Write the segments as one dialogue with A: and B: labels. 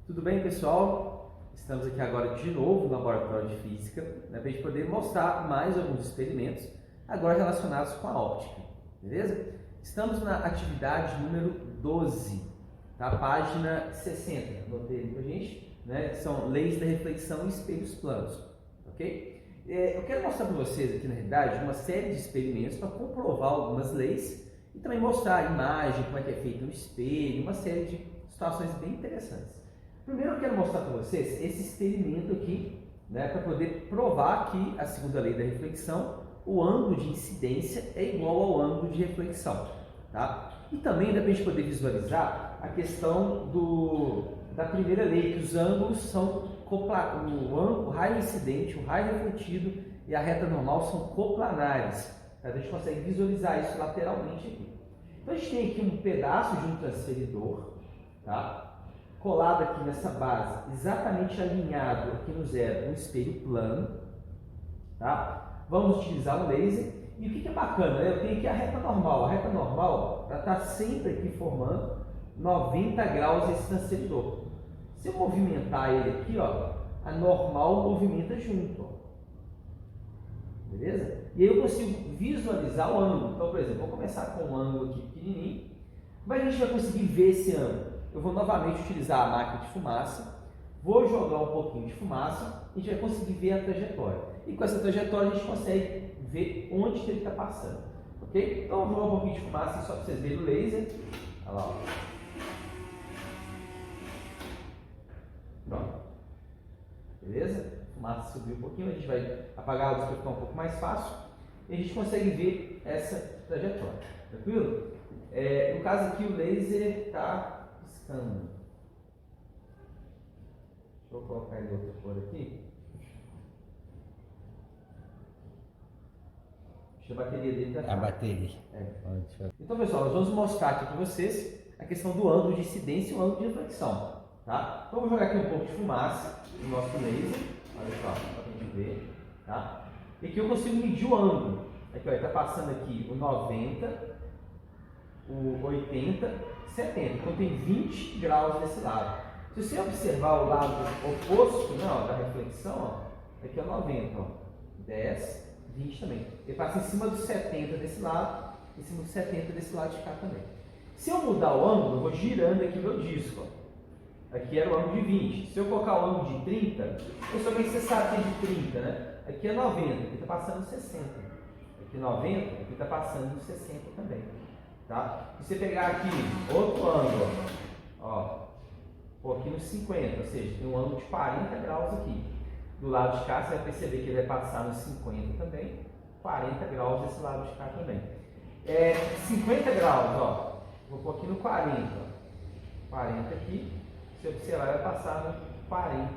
A: Tudo bem, pessoal? Estamos aqui agora de novo no Laboratório de Física, para a gente poder mostrar mais alguns experimentos, agora relacionados com a óptica, beleza? Estamos na atividade número 12, tá? Página 60, anotei ali com a gente, né? São leis da reflexão e espelhos planos, ok? Eu quero mostrar para vocês aqui, na realidade, uma série de experimentos para comprovar algumas leis e também mostrar a imagem, como é que é feito um espelho, uma série de situações bem interessantes. Primeiro eu quero mostrar para vocês esse experimento aqui, né, para poder provar que a segunda lei da reflexão, o ângulo de incidência é igual ao ângulo de reflexão, tá? E também dá para a gente poder visualizar a questão da primeira lei, que os ângulos são o raio incidente, o raio refletido e a reta normal são coplanares. Tá? A gente consegue visualizar isso lateralmente aqui. Então a gente tem aqui um pedaço de um transferidor, tá? Colado aqui nessa base, exatamente alinhado aqui no zero, um espelho plano, tá? Vamos utilizar um laser. E o que é bacana, né? Eu tenho aqui a reta normal. A reta normal está sempre aqui formando 90 graus esse transferidor. Se eu movimentar ele aqui, ó, a normal movimenta junto, ó. Beleza? E aí eu consigo visualizar o ângulo. Então, por exemplo, vou começar com um ângulo aqui pequenininho, mas a gente vai conseguir ver esse ângulo. Eu vou novamente utilizar a máquina de fumaça, vou jogar um pouquinho de fumaça e a gente vai conseguir ver a trajetória. E com essa trajetória a gente consegue ver onde que ele está passando. Ok? Então eu vou jogar um pouquinho de fumaça só para vocês verem o laser. Olha lá, ó. Pronto. Beleza? A fumaça subiu um pouquinho, a gente vai apagar a luz para ficar um pouco mais fácil e a gente consegue ver essa trajetória. Tranquilo? No caso aqui o laser está piscando. Deixa eu colocar ele outra cor aqui. Deixa a bateria dele para cá.
B: A bateria.
A: Então, pessoal, nós vamos mostrar aqui para vocês a questão do ângulo de incidência e o ângulo de reflexão. Tá? Então, vou jogar aqui um pouco de fumaça no nosso laser. Olha só, para a gente ver. Tá? E aqui eu consigo medir o ângulo. Aqui, ó, ele está passando aqui o 90, o 80, 70. Então, tem 20 graus desse lado. Se você observar o lado oposto, né, ó, da reflexão, ó, aqui é 90, ó, 10, 20 também. Ele passa em cima do 70 desse lado, em cima do 70 desse lado de cá também. Se eu mudar o ângulo, eu vou girando aqui meu disco, ó. Aqui era o ângulo de 20. Se eu colocar o ângulo de 30, principalmente você sabe que é de 30, né? Aqui é 90, aqui está passando 60. Aqui 90, aqui está passando 60 também. Tá? Se você pegar aqui outro ângulo, ó, aqui no 50, ou seja, tem um ângulo de 40 graus aqui. Do lado de cá, você vai perceber que ele vai passar nos 50 também, 40 graus desse lado de cá também. 50 graus, ó, vou pôr aqui no 40, ó, 40 aqui. Se observar, vai passar no 40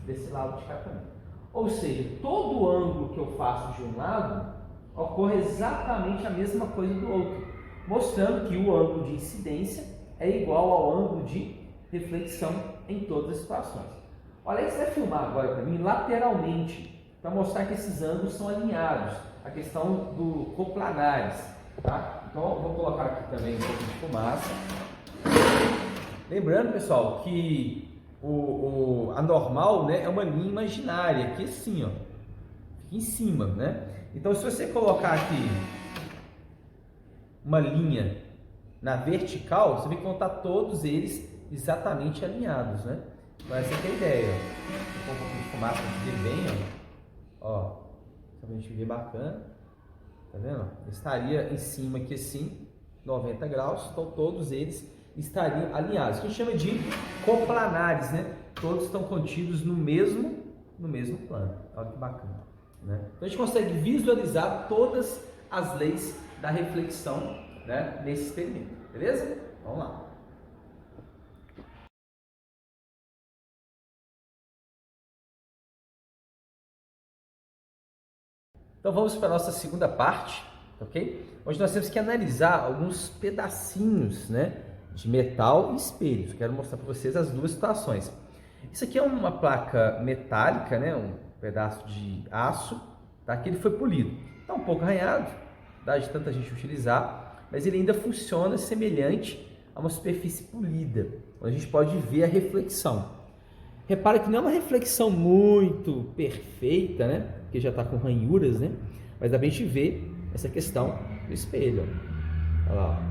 A: desse lado de cá também. Ou seja, todo ângulo que eu faço de um lado ocorre exatamente a mesma coisa do outro, mostrando que o ângulo de incidência é igual ao ângulo de reflexão em todas as situações. Olha aí, você vai filmar agora para mim lateralmente, para mostrar que esses ângulos são alinhados, a questão do coplanares. Tá? Então, eu vou colocar aqui também um pouco de fumaça. Lembrando, pessoal, que a normal, né, é uma linha imaginária, aqui assim, ó, fica em cima, né? Então, se você colocar aqui uma linha na vertical, você vê que vão estar todos eles exatamente alinhados, né? Então, essa aqui é a ideia, ó. Vou pôr um pouquinho de fumaça para ver bem, ó, só pra gente ver bacana, tá vendo? Estaria em cima aqui assim, 90 graus, então todos eles estariam alinhados, que a gente chama de coplanares, né? Todos estão contidos no mesmo plano. Olha que bacana, né? Então a gente consegue visualizar todas as leis da reflexão, né, nesse experimento, beleza? Vamos lá. Então vamos para a nossa segunda parte, ok? Hoje nós temos que analisar alguns pedacinhos, né, de metal e espelhos. Quero mostrar para vocês as duas situações. Isso aqui é uma placa metálica, né, um pedaço de aço, tá? Que ele foi polido. Está um pouco arranhado, dá de tanta gente utilizar, mas ele ainda funciona semelhante a uma superfície polida, onde a gente pode ver a reflexão. Repara que não é uma reflexão muito perfeita, né? Porque já está com ranhuras, né? Mas dá pra gente ver essa questão do espelho. Olha lá,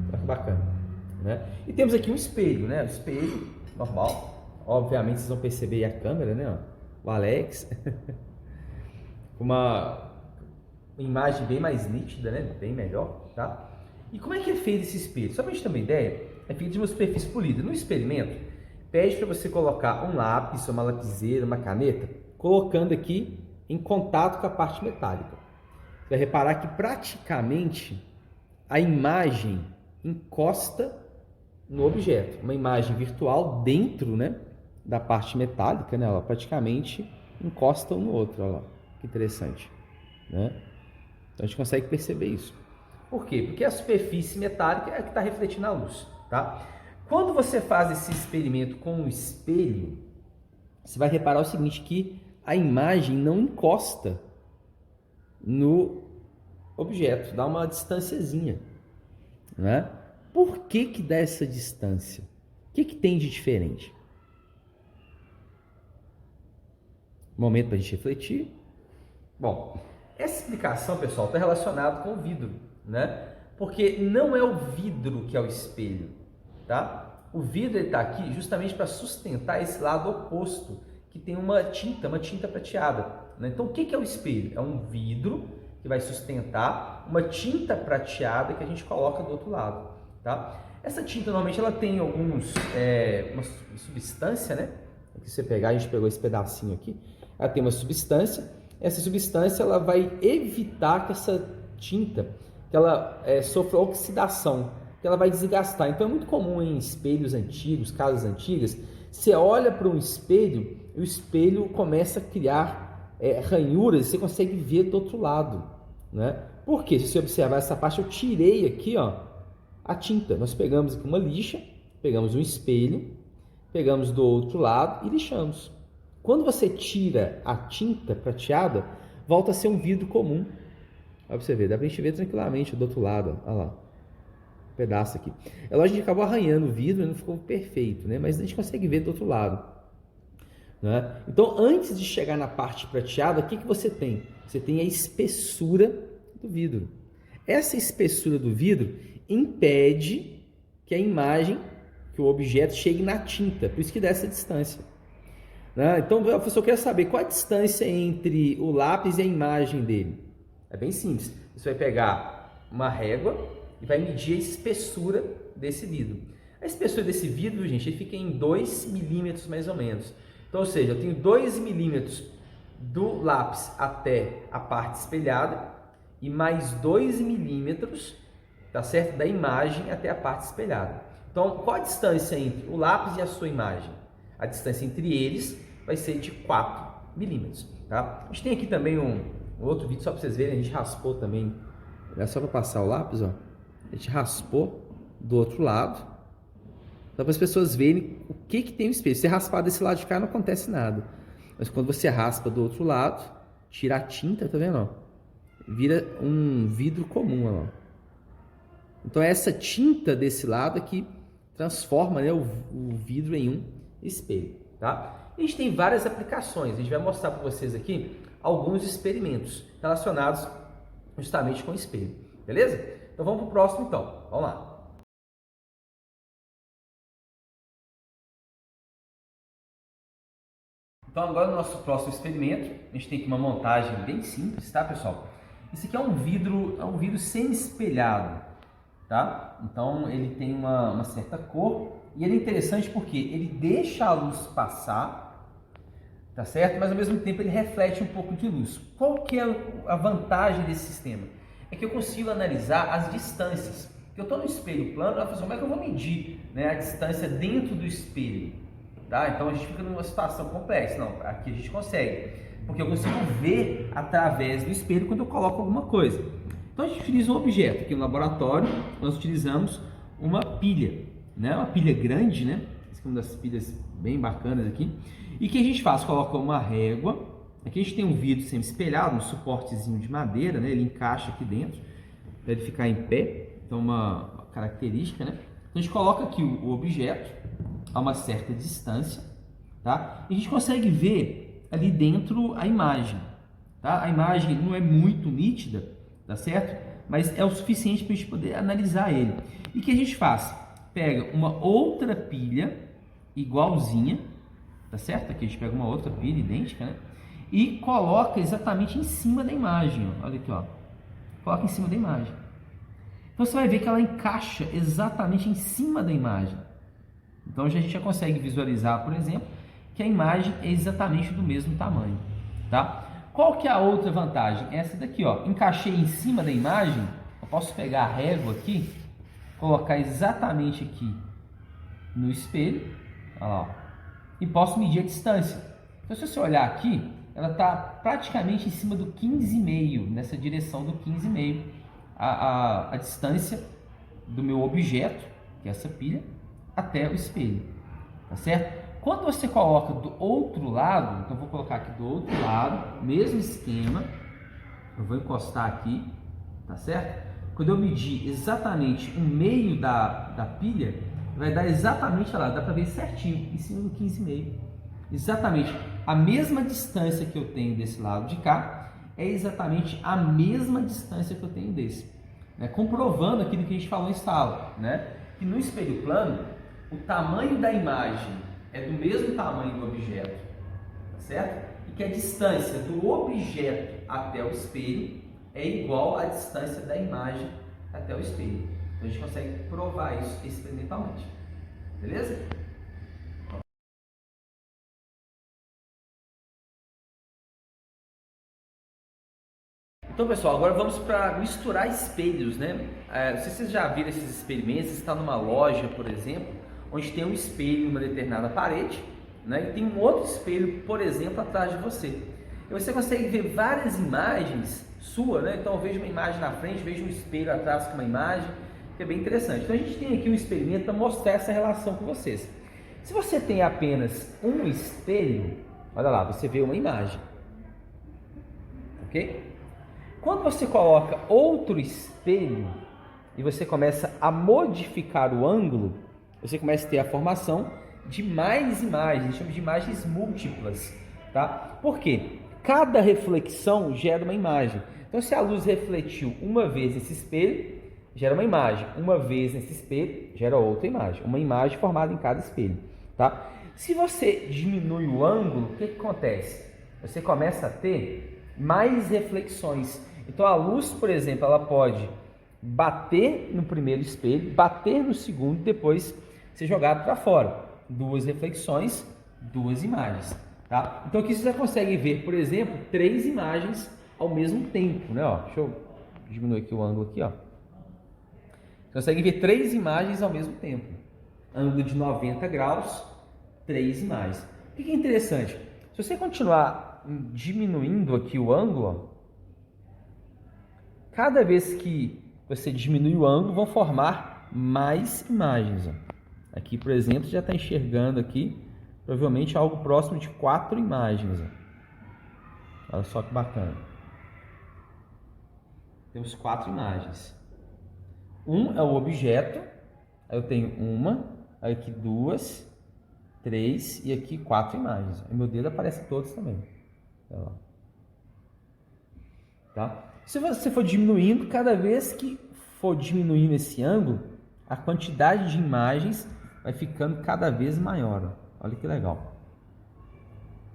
A: olha que bacana, né? E temos aqui um espelho, né? O espelho normal. Obviamente vocês vão perceber aí a câmera, né? O Alex. Com uma imagem bem mais nítida, né? Bem melhor, tá? E como é que é feito esse espelho? Só pra gente ter uma ideia, é feito de uma superfície polida. No experimento, pede para você colocar um lápis, uma lapiseira, uma caneta, colocando aqui em contato com a parte metálica. Você vai reparar que praticamente a imagem encosta no objeto. Uma imagem virtual dentro, né, da parte metálica, né? Ela praticamente encosta um no outro. Olha lá, que interessante, né? Então a gente consegue perceber isso. Por quê? Porque a superfície metálica é a que está refletindo a luz, tá? Quando você faz esse experimento com o espelho, você vai reparar o seguinte, que a imagem não encosta no objeto, dá uma distanciazinha, né? Por que que dá essa distância? O que que tem de diferente? Momento para a gente refletir. Bom, essa explicação, pessoal, está relacionada com o vidro, né? Porque não é o vidro que é o espelho, tá? O vidro está aqui justamente para sustentar esse lado oposto, que tem uma tinta prateada, né? Então, o que é o espelho? É um vidro que vai sustentar uma tinta prateada que a gente coloca do outro lado, tá? Essa tinta, normalmente, ela tem uma substância, né? Aqui você pegar, a gente pegou esse pedacinho aqui, ela tem uma substância. Essa substância ela vai evitar que essa tinta que ela sofra oxidação, que ela vai desgastar. Então é muito comum em espelhos antigos, casas antigas, você olha para um espelho e o espelho começa a criar ranhuras, você consegue ver do outro lado, né? Por quê? Se você observar essa parte, eu tirei aqui, ó, a tinta. Nós pegamos aqui uma lixa, pegamos um espelho, pegamos do outro lado e lixamos. Quando você tira a tinta prateada, volta a ser um vidro comum. Olha pra você ver, dá pra gente ver tranquilamente do outro lado. Olha lá, um pedaço aqui. É lógico que a gente acabou arranhando o vidro e não ficou perfeito, né? Mas a gente consegue ver do outro lado, né? Então, antes de chegar na parte prateada, o que você tem? Você tem a espessura do vidro. Essa espessura do vidro impede que a imagem, que o objeto chegue na tinta, por isso que dá essa distância. Então, o professor quer saber qual a distância entre o lápis e a imagem dele. É bem simples. Você vai pegar uma régua e vai medir a espessura desse vidro. A espessura desse vidro, gente, ele fica em 2 milímetros mais ou menos. Então, ou seja, eu tenho 2 milímetros do lápis até a parte espelhada e mais 2 milímetros, tá certo? Da imagem até a parte espelhada. Então, qual a distância entre o lápis e a sua imagem? A distância entre eles vai ser de 4 milímetros, tá? A gente tem aqui também um outro vídeo, só para vocês verem, a gente raspou também, é só para passar o lápis, ó. A gente raspou do outro lado, só para as pessoas verem o que tem no espelho. Se você raspar desse lado de cá, não acontece nada. Mas quando você raspa do outro lado, tira a tinta, tá vendo, ó? Vira um vidro comum, ó. Então é essa tinta desse lado que transforma, né, o vidro em um espelho, tá? A gente tem várias aplicações, a gente vai mostrar para vocês aqui alguns experimentos relacionados justamente com o espelho, beleza? Então vamos para o próximo então, vamos lá. Então agora no nosso próximo experimento, a gente tem aqui uma montagem bem simples, tá, pessoal? Isso aqui é um vidro semi-espelhado, tá? Então ele tem uma certa cor e ele é interessante porque ele deixa a luz passar, tá certo? Mas ao mesmo tempo ele reflete um pouco de luz. Qual que é a vantagem desse sistema? É que eu consigo analisar as distâncias. Eu estou no espelho plano, como é que eu vou medir, né, a distância dentro do espelho? Tá? Então a gente fica numa situação complexa. Não, aqui a gente consegue, porque eu consigo ver através do espelho quando eu coloco alguma coisa. Então a gente utiliza um objeto. Aqui no laboratório nós utilizamos uma pilha, né? Uma pilha grande, né? Essa é uma das pilhas bem bacanas aqui. E o que a gente faz? Coloca uma régua. Aqui a gente tem um vidro semi-espelhado, um suportezinho de madeira, né? Ele encaixa aqui dentro para ele ficar em pé. Então uma característica, né? Então a gente coloca aqui o objeto a uma certa distância, tá? E a gente consegue ver ali dentro a imagem, tá? A imagem não é muito nítida, tá certo? Mas é o suficiente para a gente poder analisar ele. E o que a gente faz? Pega uma outra pilha igualzinha, tá certo? Aqui a gente pega uma outra pilha idêntica, né? E coloca exatamente em cima da imagem, ó. Olha aqui, ó. Coloca em cima da imagem. Então você vai ver que ela encaixa exatamente em cima da imagem. Então a gente já consegue visualizar, por exemplo, que a imagem é exatamente do mesmo tamanho, tá? Qual que é a outra vantagem? Essa daqui, ó. Encaixei em cima da imagem, eu posso pegar a régua aqui, colocar exatamente aqui no espelho, olha lá, ó, e posso medir a distância. Então se você olhar aqui, ela está praticamente em cima do 15,5, nessa direção do 15,5, a distância do meu objeto, que é essa pilha, até o espelho, tá certo? Quando você coloca do outro lado, então vou colocar aqui do outro lado, mesmo esquema, eu vou encostar aqui, tá certo? Quando eu medir exatamente o meio da pilha, vai dar exatamente, olha lá, dá para ver certinho, em cima do 15,5. Exatamente a mesma distância que eu tenho desse lado de cá, é exatamente a mesma distância que eu tenho desse. Né? Comprovando aquilo que a gente falou em sala, né? Que no espelho plano, o tamanho da imagem é do mesmo tamanho do objeto, tá certo? E que a distância do objeto até o espelho é igual à distância da imagem até o espelho. Então a gente consegue provar isso experimentalmente, beleza? Então, pessoal, agora vamos para misturar espelhos, né? Não sei se vocês já viram esses experimentos. Você está numa loja, por exemplo, onde tem um espelho em uma determinada parede, né? E tem um outro espelho, por exemplo, atrás de você. E você consegue ver várias imagens suas, né? Então, eu vejo uma imagem na frente, vejo um espelho atrás com uma imagem, que é bem interessante. Então, a gente tem aqui um experimento para mostrar essa relação com vocês. Se você tem apenas um espelho, olha lá, você vê uma imagem, ok? Quando você coloca outro espelho e você começa a modificar o ângulo, você começa a ter a formação de mais imagens, a gente chama de imagens múltiplas, tá? Por quê? Cada reflexão gera uma imagem. Então, se a luz refletiu uma vez nesse espelho, gera uma imagem. Uma vez nesse espelho, gera outra imagem. Uma imagem formada em cada espelho, tá? Se você diminui o ângulo, o que acontece? Você começa a ter mais reflexões. Então a luz, por exemplo, ela pode bater no primeiro espelho, bater no segundo e depois ser jogado para fora. Duas reflexões, duas imagens, tá? Então aqui você já consegue ver, por exemplo, 3 imagens ao mesmo tempo, né? Ó, deixa eu diminuir aqui o ângulo aqui, ó. Você consegue ver 3 imagens ao mesmo tempo. Ângulo de 90 graus, 3 imagens. O que é interessante? Se você continuar diminuindo aqui o ângulo, ó, cada vez que você diminui o ângulo, vão formar mais imagens. Aqui, por exemplo, já está enxergando aqui, provavelmente algo próximo de 4 imagens. Olha só que bacana. Temos 4 imagens. Um é o objeto, aí eu tenho uma, aí aqui 2, 3 e aqui 4 imagens. Aí meu dedo aparece todos também. Olha lá. Tá? Se você for diminuindo, cada vez que for diminuindo esse ângulo, a quantidade de imagens vai ficando cada vez maior. Olha que legal.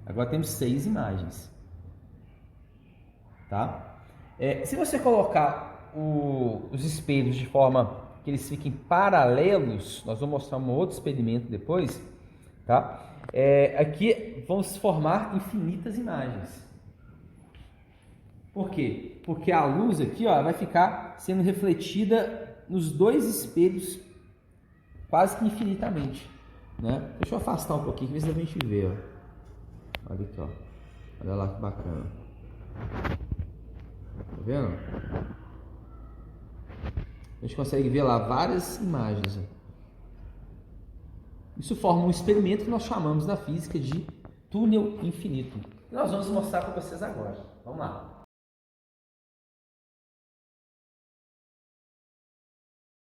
A: Agora temos 6 imagens. Tá? Se você colocar os espelhos de forma que eles fiquem paralelos, nós vamos mostrar um outro experimento depois. Tá? Aqui vão se formar infinitas imagens. Por quê? Porque a luz aqui, ó, vai ficar sendo refletida nos 2 espelhos quase que infinitamente, né? Deixa eu afastar um pouquinho, ver se a gente vê, ó. Olha aqui, ó. Olha lá que bacana. Tá vendo? A gente consegue ver lá várias imagens, ó. Isso forma um experimento que nós chamamos na física de túnel infinito. Nós vamos mostrar para vocês agora. Vamos lá.